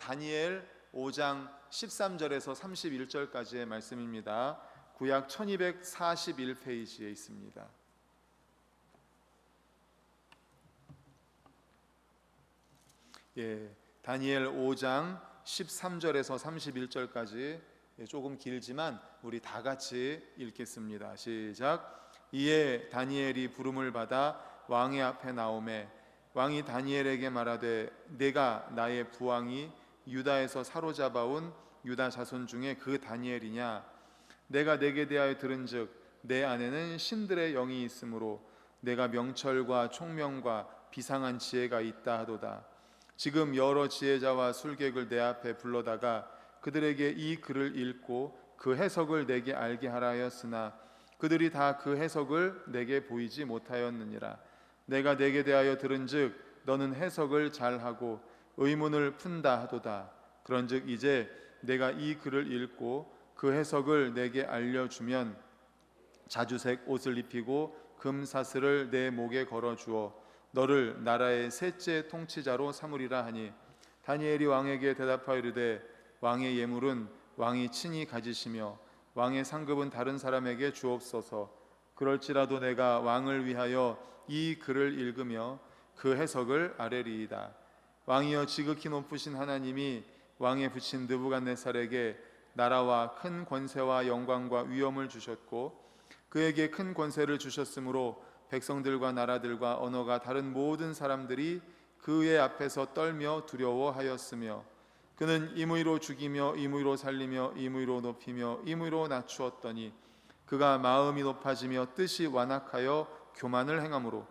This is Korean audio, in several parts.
다니엘 5장 13절에서 31절까지의 말씀입니다. 구약 1241페이지에 있습니다. 다니엘 5장 13절에서 31절까지 조금 길지만 우리 다 같이 읽겠습니다. 시작. 이에 다니엘이 부름을 받아 왕의 앞에 나오매 왕이 다니엘에게 말하되 내가 나의 부왕이 유다에서 사로잡아온 유다 자손 중에 그 다니엘이냐? 내가 내게 대하여 들은즉 내 안에는 신들의 영이 있으므로 내가 명철과 총명과 비상한 지혜가 있다 하도다. 지금 여러 지혜자와 술객을 내 앞에 불러다가 그들에게 이 글을 읽고 그 해석을 내게 알게 하라 하였으나 그들이 다 그 해석을 내게 보이지 못하였느니라. 내가 내게 대하여 들은즉 너는 해석을 잘하고 의문을 푼다 하도다. 그런즉 이제 내가 이 글을 읽고 그 해석을 내게 알려주면 자주색 옷을 입히고 금사슬을 내 목에 걸어주어 너를 나라의 셋째 통치자로 삼으리라 하니 다니엘이 왕에게 대답하여 이르되 왕의 예물은 왕이 친히 가지시며 왕의 상급은 다른 사람에게 주옵소서. 그럴지라도 내가 왕을 위하여 이 글을 읽으며 그 해석을 아뢰리이다. 왕이여 지극히 높으신 하나님이 왕에 붙인 느부갓네살에게 나라와 큰 권세와 영광과 위엄을 주셨고 그에게 큰 권세를 주셨으므로 백성들과 나라들과 언어가 다른 모든 사람들이 그의 앞에서 떨며 두려워하였으며 그는 임의로 죽이며 임의로 살리며 임의로 높이며 임의로 낮추었더니 그가 마음이 높아지며 뜻이 완악하여 교만을 행함으로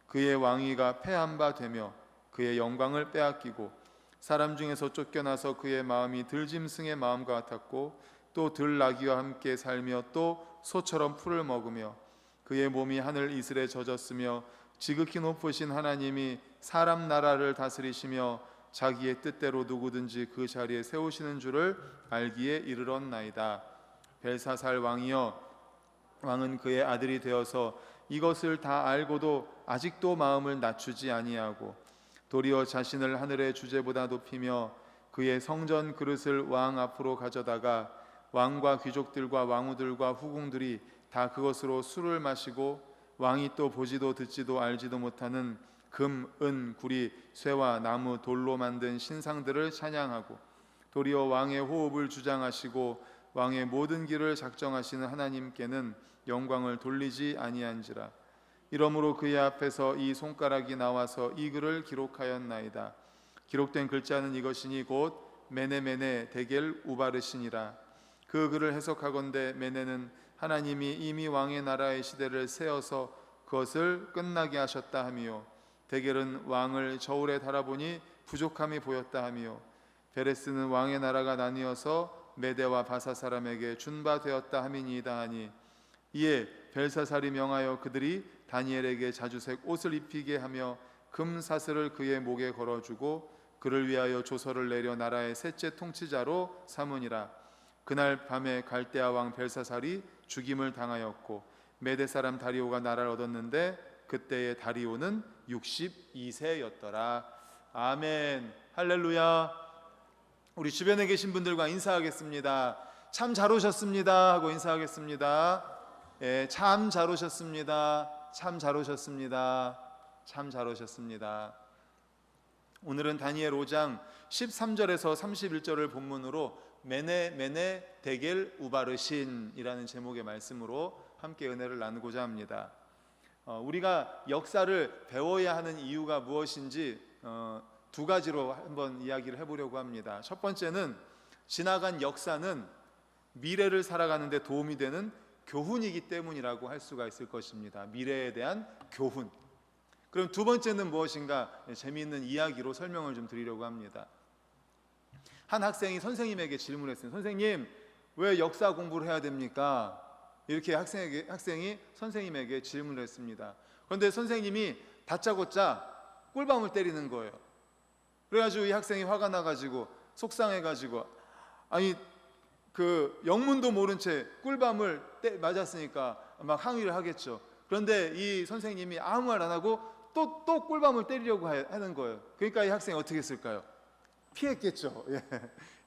그의 왕위가 패한 바 되며 그의 영광을 빼앗기고 사람 중에서 쫓겨나서 그의 마음이 들짐승의 마음과 같았고 또 들나귀와 함께 살며 또 소처럼 풀을 먹으며 그의 몸이 하늘 이슬에 젖었으며 지극히 높으신 하나님이 사람 나라를 다스리시며 자기의 뜻대로 누구든지 그 자리에 세우시는 줄을 알기에 이르렀나이다. 벨사살 왕이여 왕은 그의 아들이 되어서 이것을 다 알고도 아직도 마음을 낮추지 아니하고 도리어 자신을 하늘의 주제보다 높이며 그의 성전 그릇을 왕 앞으로 가져다가 왕과 귀족들과 왕후들과 후궁들이 다 그것으로 술을 마시고 왕이 또 보지도 듣지도 알지도 못하는 금, 은, 구리, 쇠와 나무, 돌로 만든 신상들을 찬양하고 도리어 왕의 호흡을 주장하시고 왕의 모든 길을 작정하시는 하나님께는 영광을 돌리지 아니한지라. 이러므로 그의 앞에서 이 손가락이 나와서 이 글을 기록하였나이다. 기록된 글자는 이것이니 곧 메네메네 데겔 우바르신이라. 그 글을 해석하건대 메네는 하나님이 이미 왕의 나라의 시대를 세어서 그것을 끝나게 하셨다 하며 데겔은 왕을 저울에 달아보니 부족함이 보였다 하며 베레스는 왕의 나라가 나뉘어서 메대와 바사 사람에게 준바되었다 함이니이다 하니 이에 벨사살이 명하여 그들이 다니엘에게 자주색 옷을 입히게 하며 금사슬을 그의 목에 걸어주고 그를 위하여 조서를 내려 나라의 셋째 통치자로 삼으니라. 그날 밤에 갈대아 왕 벨사살이 죽임을 당하였고 메대 사람 다리오가 나라를 얻었는데 그때의 다리오는 62세였더라. 아멘. 할렐루야. 우리 주변에 계신 분들과 인사하겠습니다. 참 잘 오셨습니다 하고 인사하겠습니다. 참 잘 오셨습니다. 참 잘 오셨습니다. 참 잘 오셨습니다. 오늘은 다니엘 5장 13절에서 31절을 본문으로 메네 데겔 우바르신이라는 제목의 말씀으로 함께 은혜를 나누고자 합니다. 우리가 역사를 배워야 하는 이유가 무엇인지 두 가지로 한번 이야기를 해보려고 합니다. 첫 번째는 지나간 역사는 미래를 살아가는 데 도움이 되는 교훈이기 때문이라고 할 수가 있을 것입니다. 미래에 대한 교훈. 그럼 두 번째는 무엇인가? 재미있는 이야기로 설명을 좀 드리려고 합니다. 한 학생이 선생님에게 질문했어요. 선생님, 왜 역사 공부를 해야 됩니까? 이렇게 학생이 선생님에게 질문을 했습니다. 그런데 선생님이 다짜고짜 꿀밤을 때리는 거예요. 그래가지고 이 학생이 화가 나가지고 속상해가지고 아니 그 영문도 모른 채 꿀밤을 맞았으니까 막 항의를 하겠죠. 그런데 이 선생님이 아무 말 안 하고 또 꿀밤을 때리려고 하는 거예요. 그러니까 이 학생이 어떻게 했을까요? 피했겠죠. 예.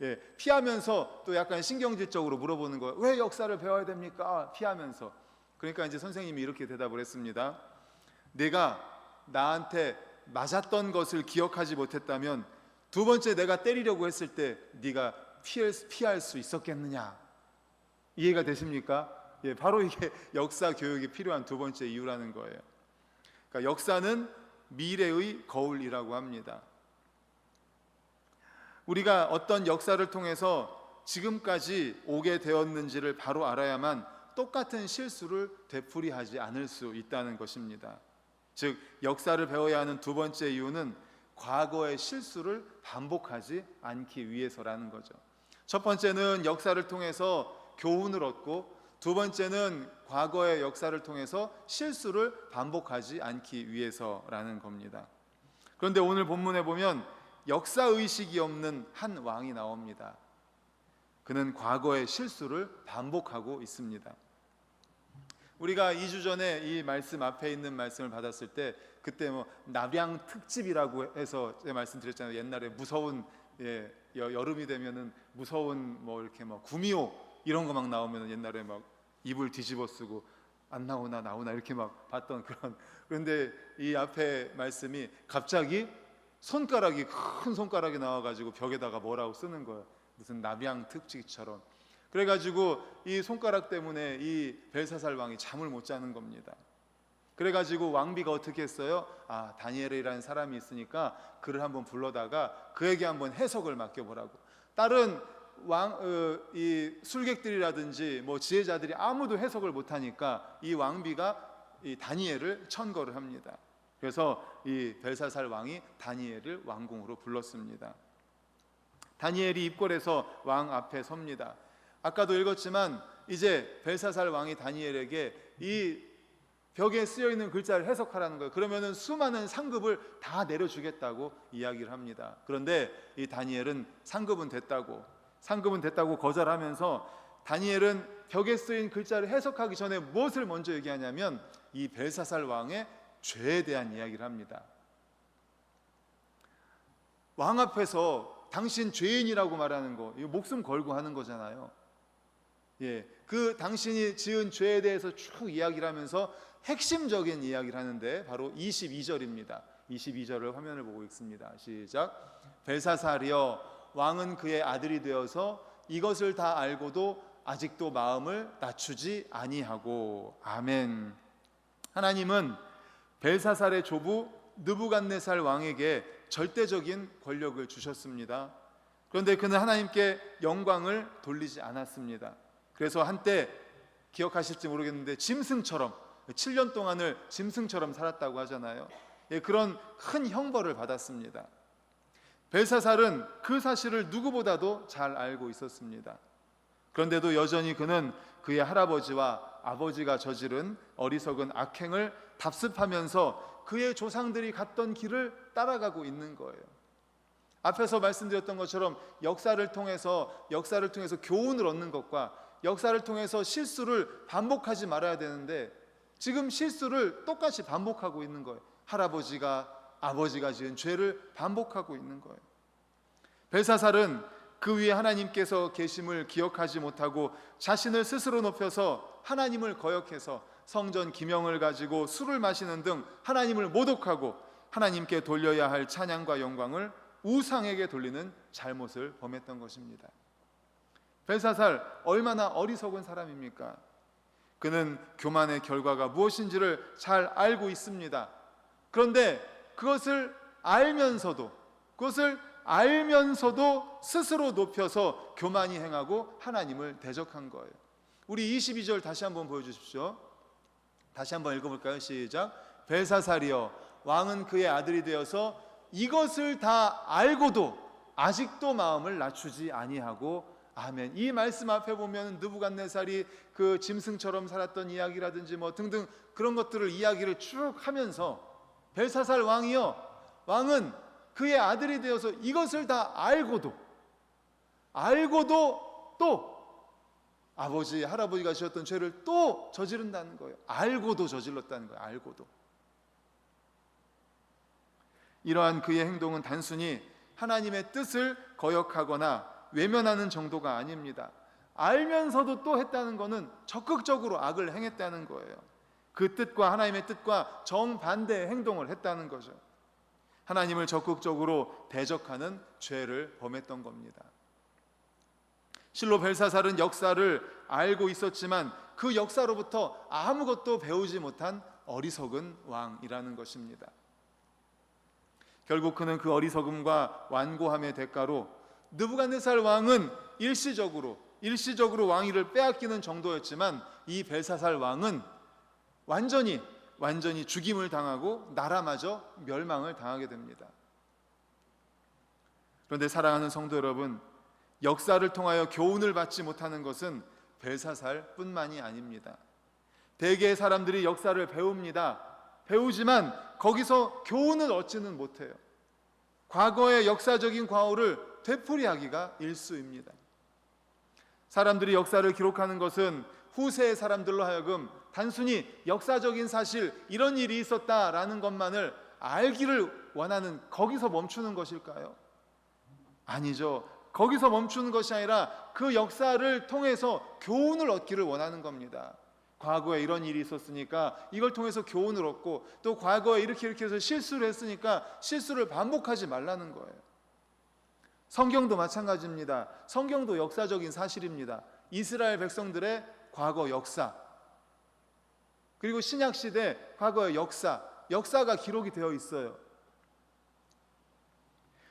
예. 피하면서 또 약간 신경질적으로 물어보는 거예요. 왜 역사를 배워야 됩니까? 피하면서. 그러니까 이제 선생님이 이렇게 대답을 했습니다. 내가 나한테 맞았던 것을 기억하지 못했다면 두 번째 내가 때리려고 했을 때 네가 피할 수 있었겠느냐? 이해가 되십니까? 예, 바로 이게 역사 교육이 필요한 두 번째 이유라는 거예요. 그러니까 역사는 미래의 거울이라고 합니다. 우리가 어떤 역사를 통해서 지금까지 오게 되었는지를 바로 알아야만 똑같은 실수를 되풀이하지 않을 수 있다는 것입니다. 즉 역사를 배워야 하는 두 번째 이유는 과거의 실수를 반복하지 않기 위해서라는 거죠. 첫 번째는 역사를 통해서 교훈을 얻고, 두 번째는 과거의 역사를 통해서 실수를 반복하지 않기 위해서라는 겁니다. 그런데 오늘 본문에 보면 역사의식이 없는 한 왕이 나옵니다. 그는 과거의 실수를 반복하고 있습니다. 우리가 2주 전에 이 말씀 앞에 있는 말씀을 받았을 때 그때 남양 특집이라고 해서 제가 말씀드렸잖아요. 옛날에 무서운 여름이 되면은 무서운 이렇게 구미호 이런 거 막 나오면은 옛날에 막 이불 뒤집어 쓰고 안 나오나 나오나 이렇게 막 봤던 그런. 그런데 이 앞에 말씀이 갑자기 큰 손가락이 나와가지고 벽에다가 뭐라고 쓰는 거예요. 무슨 남양 특집처럼. 그래가지고 이 손가락 때문에 이 벨사살 왕이 잠을 못 자는 겁니다. 그래가지고 왕비가 어떻게 했어요? 다니엘이라는 사람이 있으니까 그를 한번 불러다가 그에게 한번 해석을 맡겨보라고. 다른 이 술객들이라든지 지혜자들이 아무도 해석을 못하니까 이 왕비가 이 다니엘을 천거를 합니다. 그래서 이 벨사살 왕이 다니엘을 왕궁으로 불렀습니다. 다니엘이 입궐해서 왕 앞에 섭니다. 아까도 읽었지만 이제 벨사살 왕이 다니엘에게 이 벽에 쓰여 있는 글자를 해석하라는 거예요. 그러면은 수많은 상급을 다 내려주겠다고 이야기를 합니다. 그런데 이 다니엘은 상급은 됐다고 거절하면서 다니엘은 벽에 쓰인 글자를 해석하기 전에 무엇을 먼저 얘기하냐면 이 벨사살 왕의 죄에 대한 이야기를 합니다. 왕 앞에서 당신 죄인이라고 말하는 거, 이거 목숨 걸고 하는 거잖아요. 예, 그 당신이 지은 죄에 대해서 쭉 이야기를 하면서 핵심적인 이야기를 하는데 바로 22절입니다. 22절을 화면을 보고 읽습니다. 시작. 벨사살이여, 왕은 그의 아들이 되어서 이것을 다 알고도 아직도 마음을 낮추지 아니하고. 아멘. 하나님은 벨사살의 조부 느부갓네살 왕에게 절대적인 권력을 주셨습니다. 그런데 그는 하나님께 영광을 돌리지 않았습니다. 그래서 한때 기억하실지 모르겠는데 짐승처럼 7년 동안을 짐승처럼 살았다고 하잖아요. 그런 큰 형벌을 받았습니다. 벨사살은 그 사실을 누구보다도 잘 알고 있었습니다. 그런데도 여전히 그는 그의 할아버지와 아버지가 저지른 어리석은 악행을 답습하면서 그의 조상들이 갔던 길을 따라가고 있는 거예요. 앞에서 말씀드렸던 것처럼 역사를 통해서 교훈을 얻는 것과 역사를 통해서 실수를 반복하지 말아야 되는데 지금 실수를 똑같이 반복하고 있는 거예요. 아버지가 지은 죄를 반복하고 있는 거예요. 벨사살은 그 위에 하나님께서 계심을 기억하지 못하고 자신을 스스로 높여서 하나님을 거역해서 성전 기명을 가지고 술을 마시는 등 하나님을 모독하고 하나님께 돌려야 할 찬양과 영광을 우상에게 돌리는 잘못을 범했던 것입니다. 벨사살 얼마나 어리석은 사람입니까? 그는 교만의 결과가 무엇인지를 잘 알고 있습니다. 그런데 그것을 알면서도 스스로 높여서 교만히 행하고 하나님을 대적한 거예요. 우리 22절 다시 한번 보여주십시오. 다시 한번 읽어볼까요? 시작. 벨사살이여, 왕은 그의 아들이 되어서 이것을 다 알고도 아직도 마음을 낮추지 아니하고. 아멘. 이 말씀 앞에 보면 느부갓네살이 그 짐승처럼 살았던 이야기라든지 등등 그런 것들을 이야기를 쭉 하면서 벨사살 왕은 그의 아들이 되어서 이것을 다 알고도 또 아버지, 할아버지가 지었던 죄를 또 저지른다는 거예요. 알고도 저질렀다는 거예요. 알고도. 이러한 그의 행동은 단순히 하나님의 뜻을 거역하거나 외면하는 정도가 아닙니다. 알면서도 또 했다는 것은 적극적으로 악을 행했다는 거예요. 그 뜻과 하나님의 뜻과 정반대의 행동을 했다는 거죠. 하나님을 적극적으로 대적하는 죄를 범했던 겁니다. 실로 벨사살은 역사를 알고 있었지만 그 역사로부터 아무것도 배우지 못한 어리석은 왕이라는 것입니다. 결국 그는 그 어리석음과 완고함의 대가로 느부갓네살 왕은 일시적으로 왕위를 빼앗기는 정도였지만 이 벨사살 왕은 완전히 죽임을 당하고 나라마저 멸망을 당하게 됩니다. 그런데 사랑하는 성도 여러분, 역사를 통하여 교훈을 받지 못하는 것은 벨사살뿐만이 아닙니다. 대개의 사람들이 역사를 배웁니다. 배우지만 거기서 교훈을 얻지는 못해요. 과거의 역사적인 과오를 되풀이하기가 일쑤입니다. 사람들이 역사를 기록하는 것은 후세의 사람들로 하여금 단순히 역사적인 사실, 이런 일이 있었다라는 것만을 알기를 원하는, 거기서 멈추는 것일까요? 아니죠. 거기서 멈추는 것이 아니라 그 역사를 통해서 교훈을 얻기를 원하는 겁니다. 과거에 이런 일이 있었으니까 이걸 통해서 교훈을 얻고, 또 과거에 이렇게 해서 실수를 했으니까 실수를 반복하지 말라는 거예요. 성경도 마찬가지입니다. 성경도 역사적인 사실입니다. 이스라엘 백성들의 과거 역사, 그리고 신약시대 과거의 역사가 기록이 되어 있어요.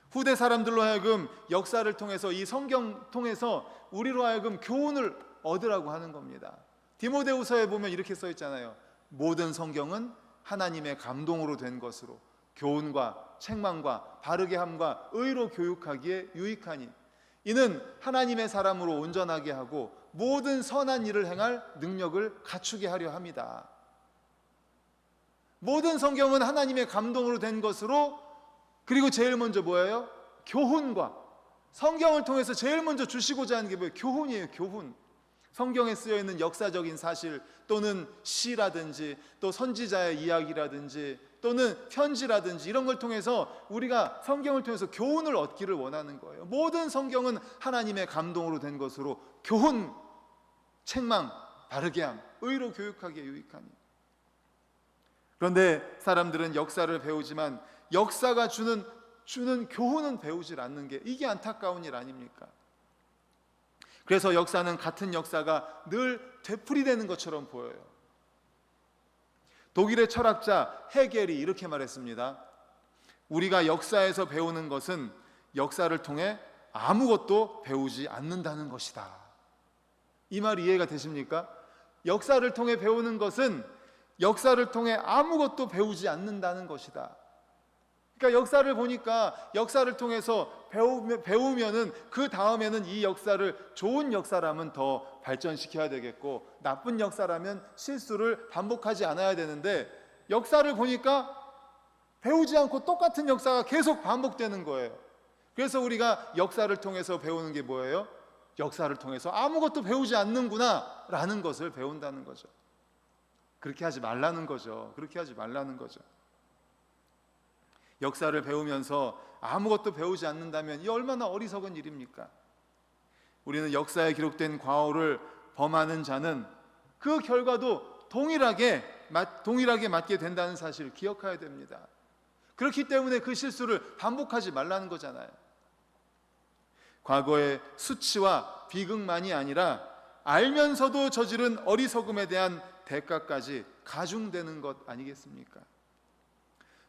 후대 사람들로 하여금 역사를 통해서, 이 성경 통해서 우리로 하여금 교훈을 얻으라고 하는 겁니다. 디모데후서에 보면 이렇게 써 있잖아요. 모든 성경은 하나님의 감동으로 된 것으로 교훈과 책망과 바르게 함과 의로 교육하기에 유익하니, 이는 하나님의 사람으로 온전하게 하고 모든 선한 일을 행할 능력을 갖추게 하려 합니다. 모든 성경은 하나님의 감동으로 된 것으로, 그리고 제일 먼저 뭐예요? 교훈과, 성경을 통해서 제일 먼저 주시고자 하는 게 뭐예요? 교훈이에요. 교훈. 성경에 쓰여 있는 역사적인 사실, 또는 시라든지 또 선지자의 이야기라든지 또는 편지라든지 이런 걸 통해서 우리가 성경을 통해서 교훈을 얻기를 원하는 거예요. 모든 성경은 하나님의 감동으로 된 것으로 교훈, 책망, 바르게 함, 의로 교육하기에 유익하니. 그런데 사람들은 역사를 배우지만 역사가 주는 교훈은 배우질 않는 게, 이게 안타까운 일 아닙니까? 그래서 역사는 같은 역사가 늘 되풀이되는 것처럼 보여요. 독일의 철학자 헤겔이 이렇게 말했습니다. 우리가 역사에서 배우는 것은 역사를 통해 아무것도 배우지 않는다는 것이다. 이 말 이해가 되십니까? 역사를 통해 배우는 것은 역사를 통해 아무것도 배우지 않는다는 것이다. 그러니까 역사를 보니까 역사를 통해서 배우면은 그 다음에는 이 역사를 좋은 역사라면 더 발전시켜야 되겠고, 나쁜 역사라면 실수를 반복하지 않아야 되는데, 역사를 보니까 배우지 않고 똑같은 역사가 계속 반복되는 거예요. 그래서 우리가 역사를 통해서 배우는 게 뭐예요? 역사를 통해서 아무것도 배우지 않는구나 라는 것을 배운다는 거죠. 그렇게 하지 말라는 거죠. 그렇게 하지 말라는 거죠. 역사를 배우면서 아무것도 배우지 않는다면 이 얼마나 어리석은 일입니까? 우리는 역사에 기록된 과오를 범하는 자는 그 결과도 동일하게 맞게 된다는 사실을 기억해야 됩니다. 그렇기 때문에 그 실수를 반복하지 말라는 거잖아요. 과거의 수치와 비극만이 아니라 알면서도 저지른 어리석음에 대한 대가까지 가중되는 것 아니겠습니까?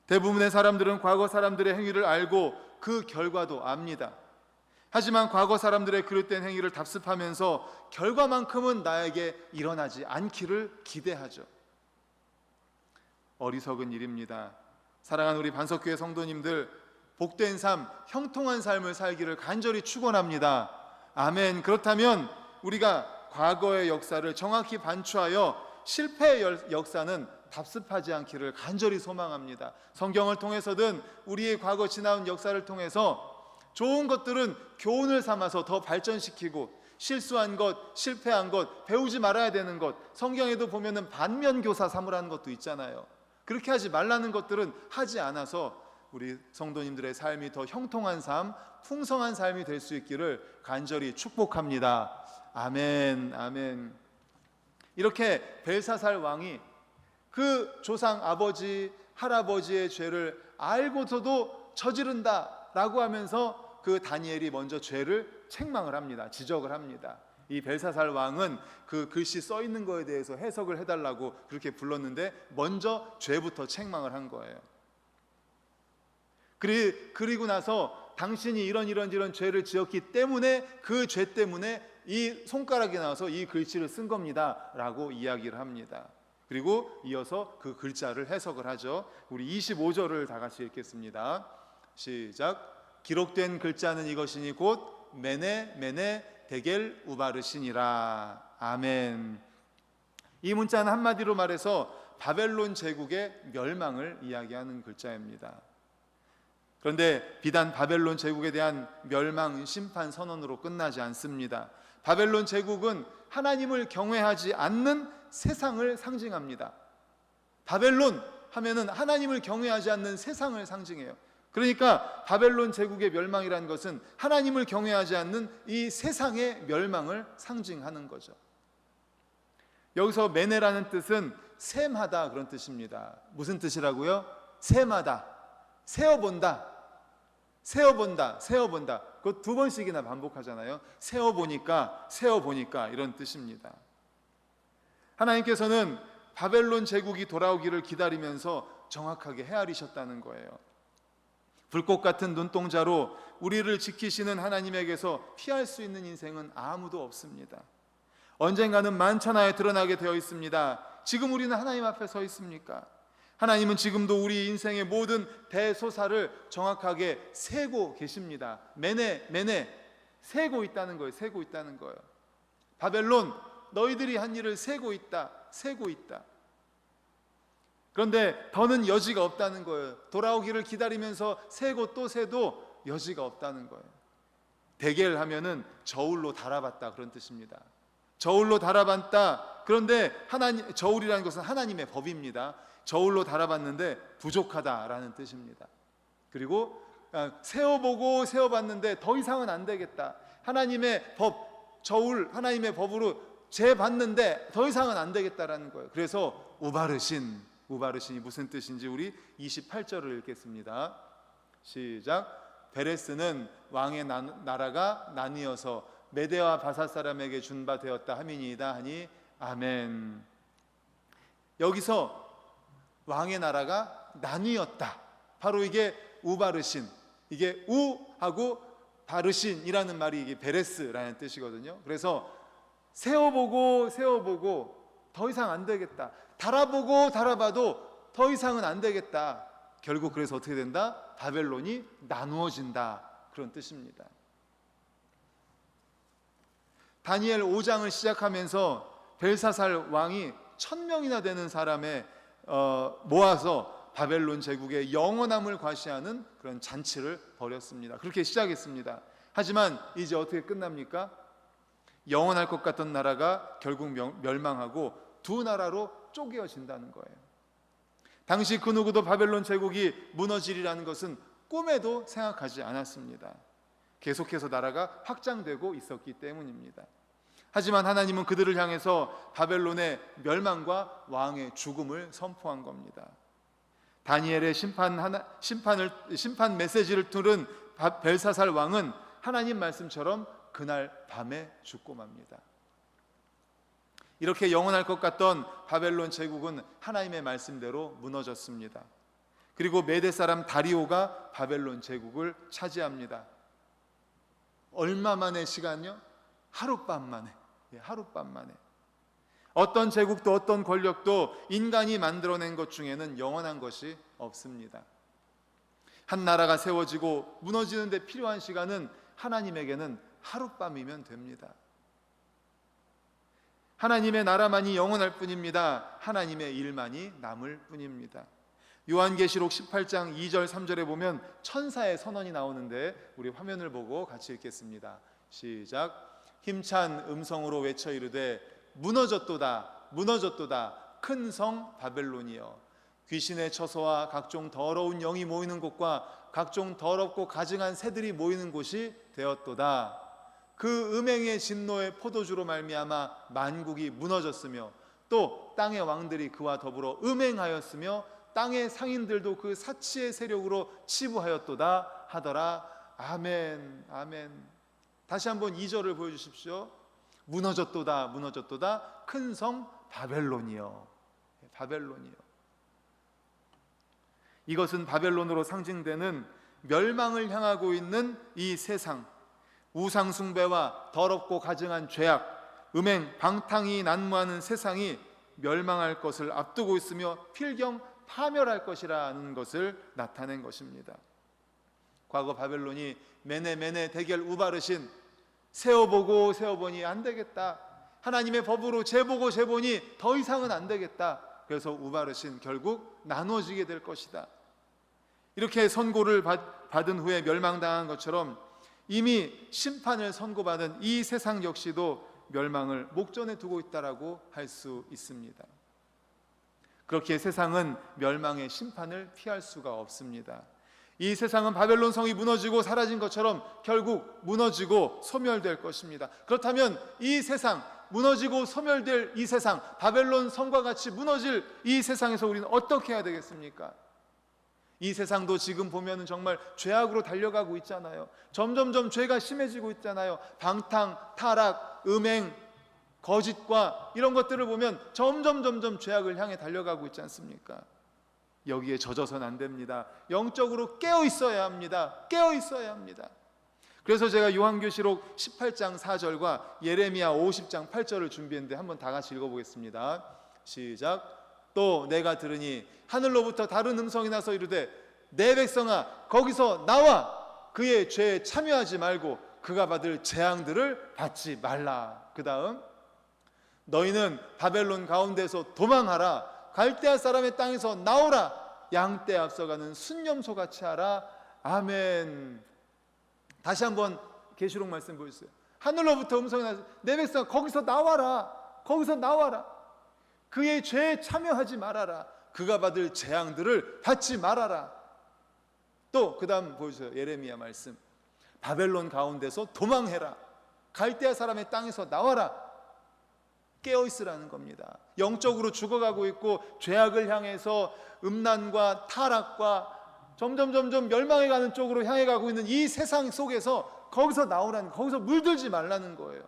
대부분의 사람들은 과거 사람들의 행위를 알고 그 결과도 압니다. 하지만 과거 사람들의 그릇된 행위를 답습하면서 결과만큼은 나에게 일어나지 않기를 기대하죠. 어리석은 일입니다. 사랑하는 우리 반석교회 성도님들, 복된 삶, 형통한 삶을 살기를 간절히 축원합니다. 아멘. 그렇다면 우리가 과거의 역사를 정확히 반추하여 실패의 역사는 답습하지 않기를 간절히 소망합니다. 성경을 통해서든 우리의 과거 지나온 역사를 통해서 좋은 것들은 교훈을 삼아서 더 발전시키고, 실수한 것, 실패한 것, 배우지 말아야 되는 것, 성경에도 보면은 반면교사 삼으라는 것도 있잖아요. 그렇게 하지 말라는 것들은 하지 않아서 우리 성도님들의 삶이 더 형통한 삶, 풍성한 삶이 될 수 있기를 간절히 축복합니다. 아멘, 아멘. 이렇게 벨사살 왕이 그 조상 아버지, 할아버지의 죄를 알고서도 저지른다라고 하면서 그 다니엘이 먼저 죄를 책망을 합니다. 지적을 합니다. 이 벨사살 왕은 그 글씨 써 있는 거에 대해서 해석을 해달라고 그렇게 불렀는데 먼저 죄부터 책망을 한 거예요. 그리고 나서 당신이 이런 죄를 지었기 때문에 그 죄 때문에 이 손가락이 나와서 이 글씨를 쓴 겁니다 라고 이야기를 합니다. 그리고 이어서 그 글자를 해석을 하죠. 우리 25절을 다 같이 읽겠습니다. 시작. 기록된 글자는 이것이니 곧 메네 데겔 우바르신이라. 아멘. 이 문자는 한마디로 말해서 바벨론 제국의 멸망을 이야기하는 글자입니다. 그런데 비단 바벨론 제국에 대한 멸망 심판 선언으로 끝나지 않습니다. 바벨론 제국은 하나님을 경외하지 않는 세상을 상징합니다. 바벨론 하면은 하나님을 경외하지 않는 세상을 상징해요. 그러니까 바벨론 제국의 멸망이라는 것은 하나님을 경외하지 않는 이 세상의 멸망을 상징하는 거죠. 여기서 메네라는 뜻은 셈하다 그런 뜻입니다. 무슨 뜻이라고요? 셈하다, 세어본다, 세어본다, 세어본다. 그거 두 번씩이나 반복하잖아요. 세어보니까 이런 뜻입니다. 하나님께서는 바벨론 제국이 돌아오기를 기다리면서 정확하게 헤아리셨다는 거예요. 불꽃 같은 눈동자로 우리를 지키시는 하나님에게서 피할 수 있는 인생은 아무도 없습니다. 언젠가는 만천하에 드러나게 되어 있습니다. 지금 우리는 하나님 앞에 서 있습니까? 하나님은 지금도 우리 인생의 모든 대소사를 정확하게 세고 계십니다. 메네 세고 있다는 거예요. 세고 있다는 거예요. 바벨론 너희들이 한 일을 세고 있다. 그런데 더는 여지가 없다는 거예요. 돌아오기를 기다리면서 세고 또 세도 여지가 없다는 거예요. 데겔 하면은 저울로 달아봤다 그런 뜻입니다. 저울로 달아봤다. 그런데 저울이라는 것은 하나님의 법입니다. 저울로 달아봤는데 부족하다라는 뜻입니다. 그리고 세어보고 세어봤는데 더 이상은 안 되겠다. 하나님의 법, 저울 하나님의 법으로 재봤는데 더 이상은 안 되겠다라는 거예요. 그래서 우바르신이 무슨 뜻인지 우리 28절을 읽겠습니다. 시작. 베레스는 왕의 나라가 나뉘어서 메대와 바사 사람에게 준 바 되었다 함이니이다 하니 아멘. 여기서 왕의 나라가 나뉘었다. 바로 이게 우바르신, 이게 우하고 바르신이라는 말이 이게 베레스라는 뜻이거든요. 그래서 세어보고 더 이상 안 되겠다. 달아보고 달아봐도 더 이상은 안 되겠다. 결국 그래서 어떻게 된다? 바벨론이 나누어진다. 그런 뜻입니다. 다니엘 5장을 시작하면서 벨사살 왕이 1000명이나 되는 사람의 모아서 바벨론 제국의 영원함을 과시하는 그런 잔치를 벌였습니다. 그렇게 시작했습니다. 하지만 이제 어떻게 끝납니까? 영원할 것 같던 나라가 결국 멸망하고 두 나라로 쪼개어진다는 거예요. 당시 그 누구도 바벨론 제국이 무너지리라는 것은 꿈에도 생각하지 않았습니다. 계속해서 나라가 확장되고 있었기 때문입니다. 하지만 하나님은 그들을 향해서 바벨론의 멸망과 왕의 죽음을 선포한 겁니다. 다니엘의 심판 메시지를 들은 벨사살 왕은 하나님 말씀처럼 그날 밤에 죽고 맙니다. 이렇게 영원할 것 같던 바벨론 제국은 하나님의 말씀대로 무너졌습니다. 그리고 메대 사람 다리오가 바벨론 제국을 차지합니다. 얼마 만의 시간요? 하룻밤 만에. 어떤 제국도 어떤 권력도 인간이 만들어낸 것 중에는 영원한 것이 없습니다. 한 나라가 세워지고 무너지는 데 필요한 시간은 하나님에게는 하룻밤이면 됩니다. 하나님의 나라만이 영원할 뿐입니다. 하나님의 일만이 남을 뿐입니다. 요한계시록 18장 2절 3절에 보면 천사의 선언이 나오는데 우리 화면을 보고 같이 읽겠습니다. 시작. 힘찬 음성으로 외쳐 이르되 무너졌도다 큰 성 바벨론이여 귀신의 처소와 각종 더러운 영이 모이는 곳과 각종 더럽고 가증한 새들이 모이는 곳이 되었도다. 그 음행의 진노의 포도주로 말미암아 만국이 무너졌으며 또 땅의 왕들이 그와 더불어 음행하였으며 땅의 상인들도 그 사치의 세력으로 치부하였도다 하더라. 아멘. 아멘. 다시 한번 2절을 보여주십시오. 무너졌도다, 무너졌도다. 큰 성 바벨론이요. 바벨론이요. 이것은 바벨론으로 상징되는 멸망을 향하고 있는 이 세상, 우상 숭배와 더럽고 가증한 죄악, 음행, 방탕이 난무하는 세상이 멸망할 것을 앞두고 있으며 필경 파멸할 것이라는 것을 나타낸 것입니다. 과거 바벨론이 메네 대겔 우바르신 세어보고 세어보니 안 되겠다, 하나님의 법으로 재보고 재보니 더 이상은 안 되겠다, 그래서 우바르신 결국 나눠지게 될 것이다, 이렇게 선고를 받은 후에 멸망당한 것처럼 이미 심판을 선고받은 이 세상 역시도 멸망을 목전에 두고 있다라고 할 수 있습니다. 그렇게 세상은 멸망의 심판을 피할 수가 없습니다. 이 세상은 바벨론 성이 무너지고 사라진 것처럼 결국 무너지고 소멸될 것입니다. 그렇다면 이 세상, 무너지고 소멸될 이 세상, 바벨론 성과 같이 무너질 이 세상에서 우리는 어떻게 해야 되겠습니까? 이 세상도 지금 보면 정말 죄악으로 달려가고 있잖아요. 점점점 죄가 심해지고 있잖아요. 방탕, 타락, 음행, 거짓과 이런 것들을 보면 점점 죄악을 향해 달려가고 있지 않습니까? 여기에 젖어서는 안 됩니다. 영적으로 깨어 있어야 합니다. 깨어 있어야 합니다. 그래서 제가 요한계시록 18장 4절과 예레미야 50장 8절을 준비했는데 한번 다 같이 읽어보겠습니다. 시작. 또 내가 들으니 하늘로부터 다른 음성이 나서 이르되 내 백성아 거기서 나와 그의 죄에 참여하지 말고 그가 받을 재앙들을 받지 말라. 그 다음 너희는 바벨론 가운데서 도망하라. 갈대아 사람의 땅에서 나오라. 양떼 앞서가는 순념소 같이 하라. 아멘. 다시 한번 계시록 말씀 보여주세요. 하늘로부터 음성이 나서 내 백성아 거기서 나와라. 거기서 나와라. 그의 죄에 참여하지 말아라. 그가 받을 재앙들을 받지 말아라. 또 그 다음 보여주세요. 예레미야 말씀. 바벨론 가운데서 도망해라. 갈대아 사람의 땅에서 나와라. 깨어있으라는 겁니다. 영적으로 죽어가고 있고 죄악을 향해서 음란과 타락과 점점 멸망해가는 쪽으로 향해가고 있는 이 세상 속에서 거기서 나오라는, 거기서 물들지 말라는 거예요.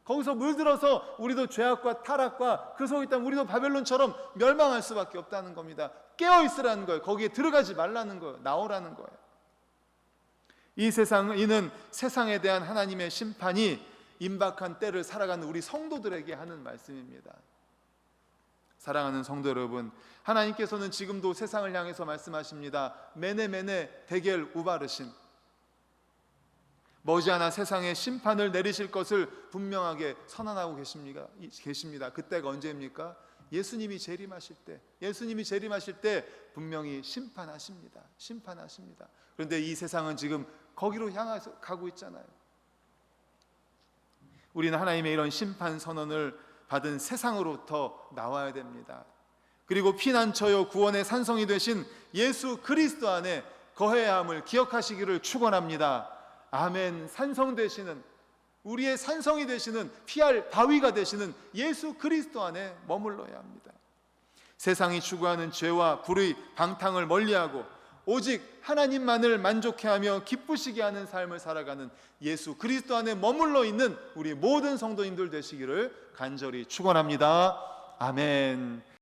거기서 물들어서 우리도 죄악과 타락과 그 속에 있다면 우리도 바벨론처럼 멸망할 수밖에 없다는 겁니다. 깨어있으라는 거예요. 거기에 들어가지 말라는 거예요. 나오라는 거예요. 이 세상은, 이는 세상에 대한 하나님의 심판이 임박한 때를 살아가는 우리 성도들에게 하는 말씀입니다. 사랑하는 성도 여러분, 하나님께서는 지금도 세상을 향해서 말씀하십니다. 메네 데겔 우바르신, 머지않아 세상에 심판을 내리실 것을 분명하게 선언하고 계십니다. 그때가 언제입니까? 예수님이 재림하실 때, 예수님이 재림하실 때 분명히 심판하십니다. 심판하십니다. 그런데 이 세상은 지금 거기로 향해서 가고 있잖아요. 우리는 하나님의 이런 심판 선언을 받은 세상으로부터 나와야 됩니다. 그리고 피난처요 구원의 산성이 되신 예수 그리스도 안에 거해야 함을 기억하시기를 축원합니다. 아멘. 산성 되시는, 우리의 산성이 되시는, 피할 바위가 되시는 예수 그리스도 안에 머물러야 합니다. 세상이 추구하는 죄와 불의, 방탕을 멀리하고 오직 하나님만을 만족해하며 기쁘시게 하는 삶을 살아가는 예수 그리스도 안에 머물러 있는 우리 모든 성도님들 되시기를 간절히 축원합니다. 아멘.